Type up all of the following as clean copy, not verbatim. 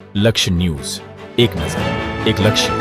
લક્ષ્ય ન્યૂઝ, એક નજર, એક લક્ષ્ય।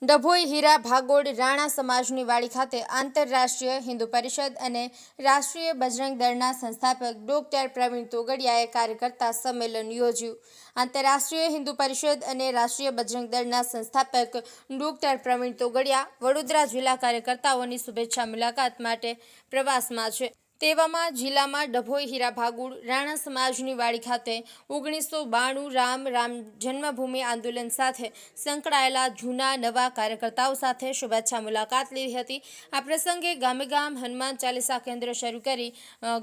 ડભોઈ હીરા ભાગોળ રાણા સમાજની વાડી ખાતે આંતરરાષ્ટ્રીય હિન્દુ પરિષદ અને રાષ્ટ્રીય બજરંગ દળના સંસ્થાપક ડોક્ટર પ્રવીણ તોગડિયાએ કાર્યકર્તા સંમેલન યોજ્યું। આંતરરાષ્ટ્રીય હિન્દુ પરિષદ અને રાષ્ટ્રીય બજરંગ દળના સંસ્થાપક ડોક્ટર પ્રવીણ તોગડિયા વડોદરા જિલ્લા કાર્યકર્તાઓની શુભેચ્છા મુલાકાત માટે પ્રવાસમાં છે। તેવામાં જિલ્લામાં ડભોઈ હીરા ભાગોળ રાણા સમાજની વાડી ખાતે 1992 રામ જન્મભૂમિ આંદોલન સાથે સંકળાયેલા જૂના નવા કાર્યકર્તાઓ સાથે શુભેચ્છા મુલાકાત લીધી હતી। આ પ્રસંગે ગામે ગામ હનુમાન ચાલીસા કેન્દ્ર શરૂ કરી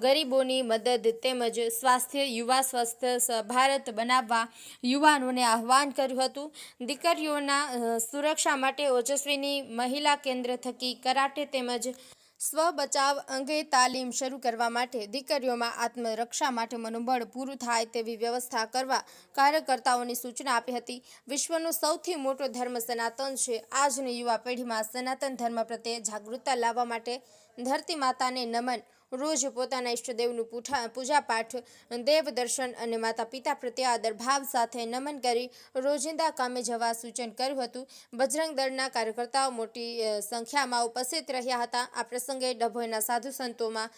ગરીબોની મદદ તેમજ સ્વાસ્થ્ય યુવા સ્વસ્થ ભારત બનાવવા યુવાનોને આહ્વાન કર્યું હતું। દીકરીઓના સુરક્ષા માટે ઓજસ્વીની મહિલા કેન્દ્ર થકી કરાટે તેમજ સ્વ બચાવ અંગે તાલીમ શરૂ કરવા માટે દીકરીઓમાં આત્મરક્ષા માટે મનોબળ પૂરું થાય તેવી વ્યવસ્થા કરવા કાર્યકર્તાઓની સૂચના આપી હતી। વિશ્વનો સૌથી મોટો ધર્મ સનાતન છે। આજની યુવા પેઢીમાં સનાતન ધર્મ પ્રત્યે જાગૃતતા લાવવા માટે ધરતી માતાને નમન, રોજ પોતાના ઈષ્ટદેવનું પૂજાપાઠ, દેવ દર્શન અને માતા પિતા પ્રત્યે આદરભાવ સાથે નમન કરી રોજિંદા કામે જવા સૂચન કર્યું હતું। બજરંગ દળના કાર્યકર્તાઓ મોટી સંખ્યામાં ઉપસ્થિત રહ્યા હતા। આ પ્રસંગે ડભોઈના સાધુ સંતોમાં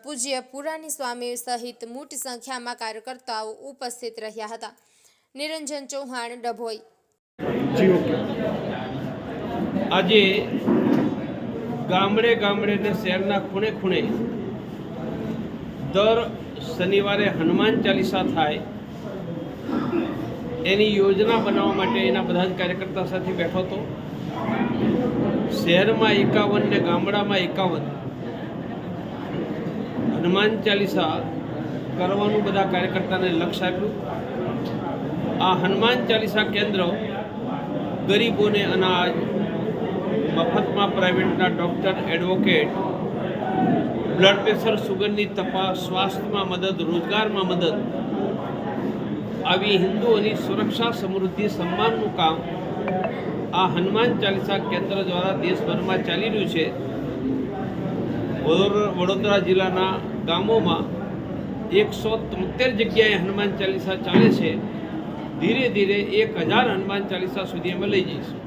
પૂજ્ય પુરાણી સ્વામી સહિત મોટી સંખ્યામાં કાર્યકર્તાઓ ઉપસ્થિત રહ્યા હતા। નિરંજન ચૌહાણ, ડભોઈ। આજે ગામડે ગામડે ને શહેરના ખૂણે ખૂણે દર શનિવારે હનુમાન ચાલીસા થાય એની યોજના બનાવવા માટે એના બધા જ કાર્યકર્તા સાથે બેઠો હતો। શહેરમાં 51 ને ગામડામાં 51 હનુમાન ચાલીસા કરવાનું બધા કાર્યકર્તાને લક્ષ્ય આપ્યું। આ હનુમાન ચાલીસા કેન્દ્ર ગરીબોને અનાજ, મફતમાં પ્રાઇવેટના ડૉક્ટર, એડવોકેટ, બ્લડ પ્રેશર, સુગરની તપાસ, સ્વાસ્થ્યમાં મદદ, રોજગારમાં મદદ, આવી હિન્દુઓની સુરક્ષા, સમૃદ્ધિ, સન્માનનું કામ આ હનુમાન ચાલીસા કેન્દ્ર દ્વારા દેશભરમાં ચાલી રહ્યું છે। વડોદરા જિલ્લાના ગામોમાં 173 જગ્યાએ હનુમાન ચાલીસા ચાલે છે। ધીરે ધીરે 1000 હનુમાન ચાલીસા સુધી અમે લઈ જઈશું।